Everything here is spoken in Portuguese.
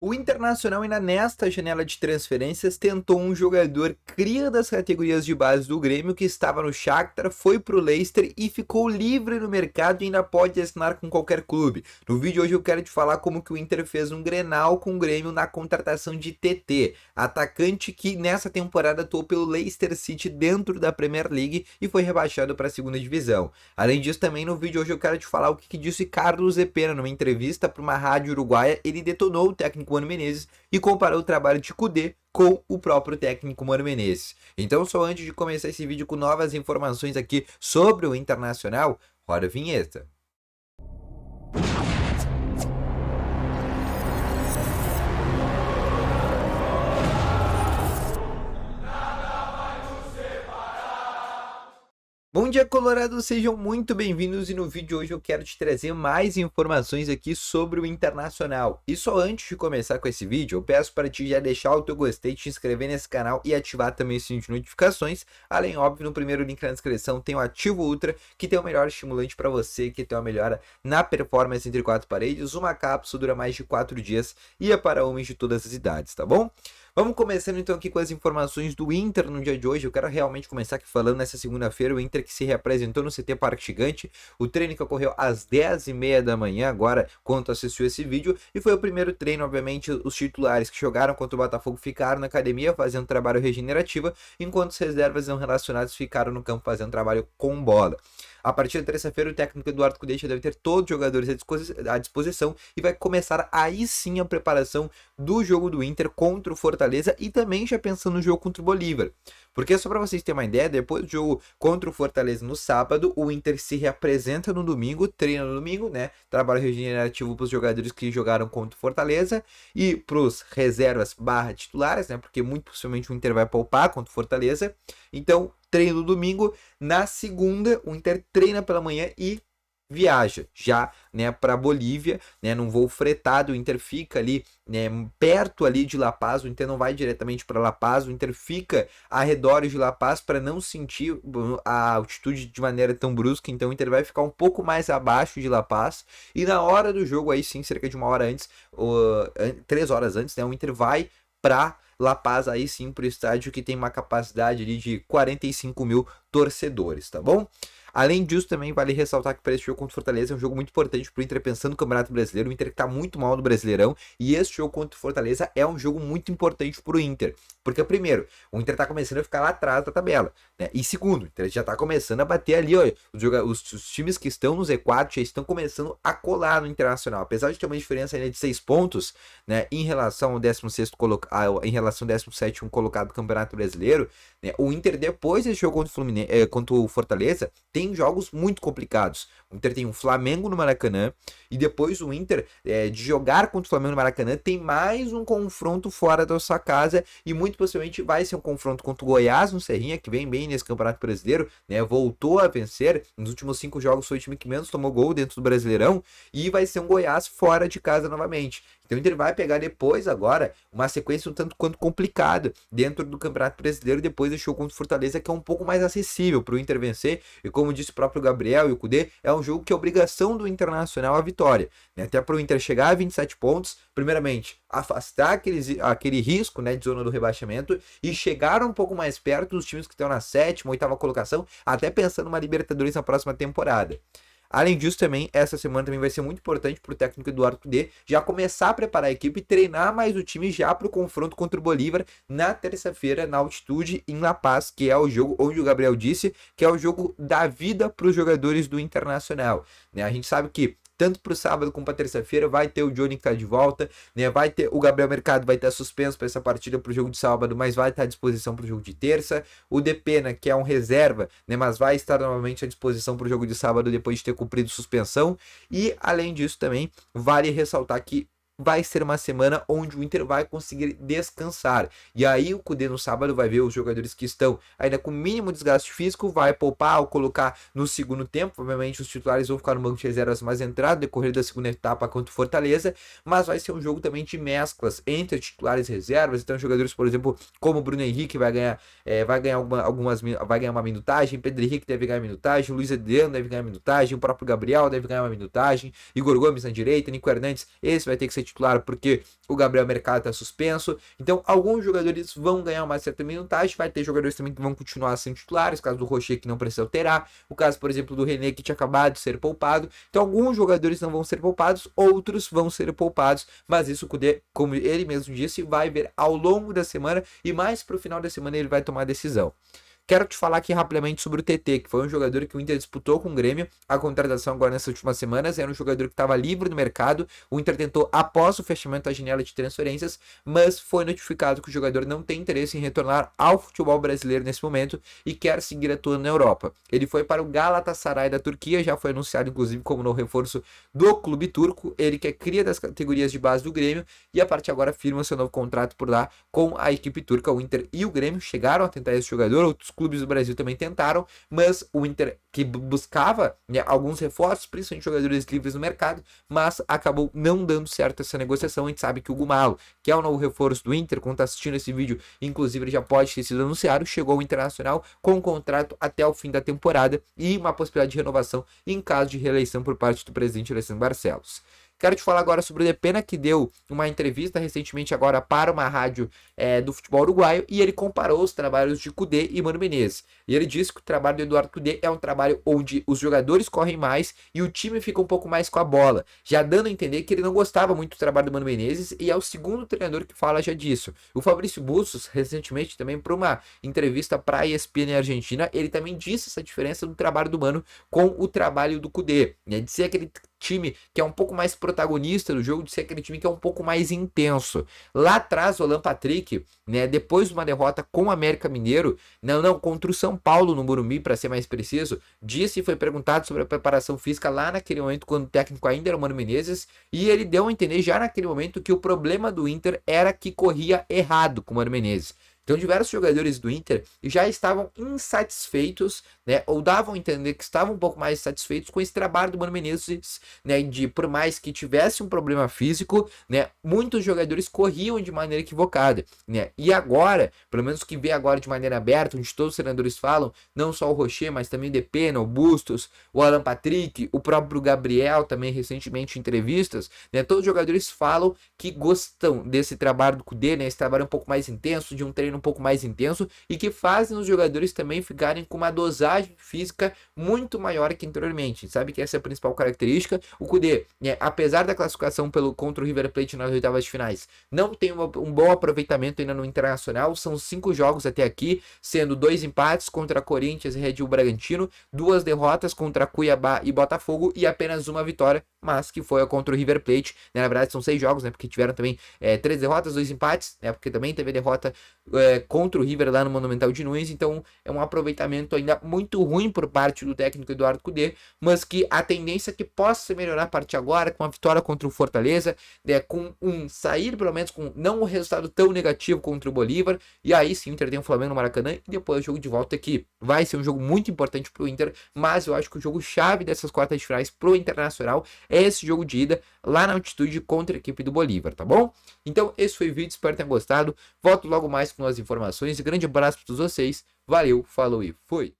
O Internacional ainda nesta janela de transferências tentou um jogador cria das categorias de base do Grêmio que estava no Shakhtar, foi para o Leicester e ficou livre no mercado e ainda pode assinar com qualquer clube. No vídeo hoje eu quero te falar como que o Inter fez um Grenal com o Grêmio na contratação de TT, atacante que nessa temporada atuou pelo Leicester City dentro da Premier League e foi rebaixado para a segunda divisão. Além disso, também no vídeo hoje eu quero te falar o que disse Carlos Epena numa entrevista para uma rádio uruguaia. Ele detonou o técnico Mano Menezes e comparou o trabalho de Kudê com o próprio técnico Mano Menezes. Então, só antes de começar esse vídeo com novas informações aqui sobre o Internacional, roda a vinheta. Bom dia, Colorado, sejam muito bem-vindos e no vídeo de hoje eu quero te trazer mais informações aqui sobre o Internacional. E só antes de começar com esse vídeo, eu peço para ti já deixar o teu gostei, te inscrever nesse canal e ativar também o sininho de notificações. Além, óbvio, no primeiro link na descrição tem o Ativo Ultra, que tem o melhor estimulante para você, que tem uma melhora na performance entre quatro paredes. Uma cápsula dura mais de 4 dias e é para homens de todas as idades, tá bom? Vamos começando então aqui com as informações do Inter no dia de hoje. Eu quero realmente começar aqui falando nessa segunda-feira, o Inter que se reapresentou no CT Parque Gigante. O treino que ocorreu às 10h30 da manhã, agora, quando assistiu esse vídeo. E foi o primeiro treino, obviamente, os titulares que jogaram contra o Botafogo ficaram na academia fazendo trabalho regenerativo, enquanto os reservas não relacionados ficaram no campo fazendo trabalho com bola. A partir da terça-feira, o técnico Eduardo Cudê já deve ter todos os jogadores à disposição e vai começar aí sim a preparação do jogo do Inter contra o Fortaleza e também já pensando no jogo contra o Bolívar. Porque só para vocês terem uma ideia, depois do jogo contra o Fortaleza no sábado, o Inter se reapresenta no domingo, treina no domingo, né? Trabalho regenerativo para os jogadores que jogaram contra o Fortaleza e para os reservas barra titulares, né? Porque muito possivelmente o Inter vai poupar contra o Fortaleza. Então, treino no domingo. Na segunda, o Inter treina pela manhã e viaja já, né, para Bolívia, né, num voo fretado. O Inter fica ali, né, perto ali de La Paz. O Inter não vai diretamente para La Paz, o Inter fica arredores de La Paz para não sentir a altitude de maneira tão brusca. Então o Inter vai ficar um pouco mais abaixo de La Paz e na hora do jogo aí sim, cerca de uma hora antes, 3 horas antes, né, o Inter vai para La Paz, aí sim para o estádio que tem uma capacidade ali de 45 mil torcedores, tá bom? Além disso, também vale ressaltar que para esse jogo contra o Fortaleza é um jogo muito importante para o Inter pensando no Campeonato Brasileiro. O Inter que está muito mal no Brasileirão e esse jogo contra o Fortaleza é um jogo muito importante para o Inter. Porque, primeiro, o Inter está começando a ficar lá atrás da tabela, né? E segundo, o Inter já está começando a bater ali, ó, os times que estão no Z4 já estão começando a colar no Internacional. Apesar de ter uma diferença ainda de 6 pontos, né, em relação ao 16º colocado, em relação ao 17º colocado do Campeonato Brasileiro, né, o Inter depois desse jogo contra o Fluminense, contra o Fortaleza, tem jogos muito complicados. O Inter tem um Flamengo no Maracanã e depois o Inter, de jogar contra o Flamengo no Maracanã, tem mais um confronto fora da sua casa e muito possivelmente vai ser um confronto contra o Goiás no Serrinha, que vem bem nesse Campeonato Brasileiro, né? Voltou a vencer, nos últimos 5 jogos foi o time que menos tomou gol dentro do Brasileirão e vai ser um Goiás fora de casa novamente. Então o Inter vai pegar depois agora uma sequência um tanto quanto complicada dentro do Campeonato Brasileiro, depois deixou contra o Fortaleza, que é um pouco mais acessível para o Inter vencer, e como disse o próprio Gabriel e o Kudê, é um jogo que é obrigação do Internacional a vitória, né? Até para o Inter chegar a 27 pontos, primeiramente afastar aquele risco, né, de zona do rebaixamento e chegar um pouco mais perto dos times que estão na 7ª, 8ª colocação, até pensando numa Libertadores na próxima temporada. Além disso, também, essa semana também vai ser muito importante para o técnico Eduardo Cudê já começar a preparar a equipe e treinar mais o time já para o confronto contra o Bolívar na terça-feira, na altitude, em La Paz, que é o jogo onde o Gabriel disse que é o jogo da vida para os jogadores do Internacional, né? A gente sabe que tanto para o sábado como para terça-feira vai ter o Johnny que tá de volta, né? Vai ter o Gabriel Mercado, vai estar suspenso para essa partida para o jogo de sábado, mas vai estar à disposição para o jogo de terça. O Depena, que é um reserva, né? Mas vai estar novamente à disposição para o jogo de sábado depois de ter cumprido suspensão. E além disso também vale ressaltar que vai ser uma semana onde o Inter vai conseguir descansar. E aí o Kudê no sábado vai ver os jogadores que estão ainda com mínimo desgaste físico, vai poupar ou colocar no segundo tempo. Obviamente os titulares vão ficar no banco de reservas mais entrado, decorrer da segunda etapa contra o Fortaleza, mas vai ser um jogo também de mesclas entre titulares e reservas. Então jogadores, por exemplo, como o Bruno Henrique vai ganhar uma minutagem, Pedro Henrique deve ganhar minutagem, Luiz Adriano deve ganhar minutagem, o próprio Gabriel deve ganhar uma minutagem, Igor Gomes na direita, Nico Hernandes, esse vai ter que ser titular porque o Gabriel Mercado está suspenso. Então, alguns jogadores vão ganhar uma certa minutagem, vai ter jogadores também que vão continuar sendo titulares, o caso do Rocher que não precisa alterar, o caso, por exemplo, do René que tinha acabado de ser poupado. Então, alguns jogadores não vão ser poupados, outros vão ser poupados, mas isso, como ele mesmo disse, vai ver ao longo da semana e mais para o final da semana ele vai tomar a decisão. Quero te falar aqui rapidamente sobre o TT, que foi um jogador que o Inter disputou com o Grêmio. A contratação agora nessas últimas semanas era um jogador que estava livre no mercado. O Inter tentou após o fechamento da janela de transferências, mas foi notificado que o jogador não tem interesse em retornar ao futebol brasileiro nesse momento e quer seguir atuando na Europa. Ele foi para o Galatasaray da Turquia, já foi anunciado inclusive como novo reforço do clube turco. Ele que é cria das categorias de base do Grêmio e a partir de agora firma seu novo contrato por lá com a equipe turca. O Inter e o Grêmio chegaram a tentar esse jogador, outros clubes do Brasil também tentaram, mas o Inter que buscava, né, alguns reforços, principalmente jogadores livres no mercado, mas acabou não dando certo essa negociação. A gente sabe que o Gumalo, que é o novo reforço do Inter, quando está assistindo esse vídeo, inclusive ele já pode ter sido anunciado, chegou ao Internacional com um contrato até o fim da temporada e uma possibilidade de renovação em caso de reeleição por parte do presidente Alessandro Barcelos. Quero te falar agora sobre o Depena, que deu uma entrevista recentemente agora para uma rádio do futebol uruguaio e ele comparou os trabalhos de Kudê e Mano Menezes. E ele disse que o trabalho do Eduardo Kudê é um trabalho onde os jogadores correm mais e o time fica um pouco mais com a bola, já dando a entender que ele não gostava muito do trabalho do Mano Menezes e é o segundo treinador que fala já disso. O Fabrício Bustos, recentemente também para uma entrevista para a ESPN Argentina, ele também disse essa diferença do trabalho do Mano com o trabalho do Kudê, né? De ser aquele time que é um pouco mais protagonista do jogo, de ser aquele time que é um pouco mais intenso. Lá atrás, o Alan Patrick, né, depois de uma derrota com o América Mineiro, contra o São Paulo no Morumbi, para ser mais preciso, disse e foi perguntado sobre a preparação física lá naquele momento, quando o técnico ainda era o Mano Menezes, e ele deu a entender já naquele momento que o problema do Inter era que corria errado com o Mano Menezes. Então, diversos jogadores do Inter já estavam insatisfeitos, né, ou davam a entender que estavam um pouco mais satisfeitos com esse trabalho do Mano Menezes, né, de por mais que tivesse um problema físico, né, muitos jogadores corriam de maneira equivocada, né, e agora, pelo menos que vê agora de maneira aberta, onde todos os treinadores falam, não só o Rocher, mas também o Depena, o Bustos, o Alan Patrick, o próprio Gabriel, também recentemente em entrevistas, né, todos os jogadores falam que gostam desse trabalho do Kudê, né, esse trabalho um pouco mais intenso, de um treino um pouco mais intenso e que fazem os jogadores também ficarem com uma dosagem física muito maior que anteriormente. Sabe que essa é a principal característica. O Kudê, né, apesar da classificação contra o River Plate nas oitavas de finais, não tem um bom aproveitamento ainda no Internacional. São 5 jogos até aqui, sendo 2 empates contra Corinthians e Red Bull Bragantino, 2 derrotas contra Cuiabá e Botafogo e apenas uma vitória, mas que foi contra o River Plate, né? Na verdade são 6 jogos, né, porque tiveram também 3 derrotas, 2 empates, né, porque também teve derrota contra o River lá no Monumental de Nunes. Então é um aproveitamento ainda muito ruim por parte do técnico Eduardo Kudê, mas que a tendência é que possa melhorar a partir de agora com a vitória contra o Fortaleza, né, com sair pelo menos com não um resultado tão negativo contra o Bolívar, e aí sim o Inter tem o Flamengo no Maracanã e depois o jogo de volta aqui. Vai ser um jogo muito importante pro Inter, mas eu acho que o jogo chave dessas quartas de finais pro Internacional é esse jogo de ida lá na altitude contra a equipe do Bolívar, tá bom? Então esse foi o vídeo, espero que tenham gostado. Volto logo mais com as informações e grande abraço para todos vocês. Valeu, falou e fui!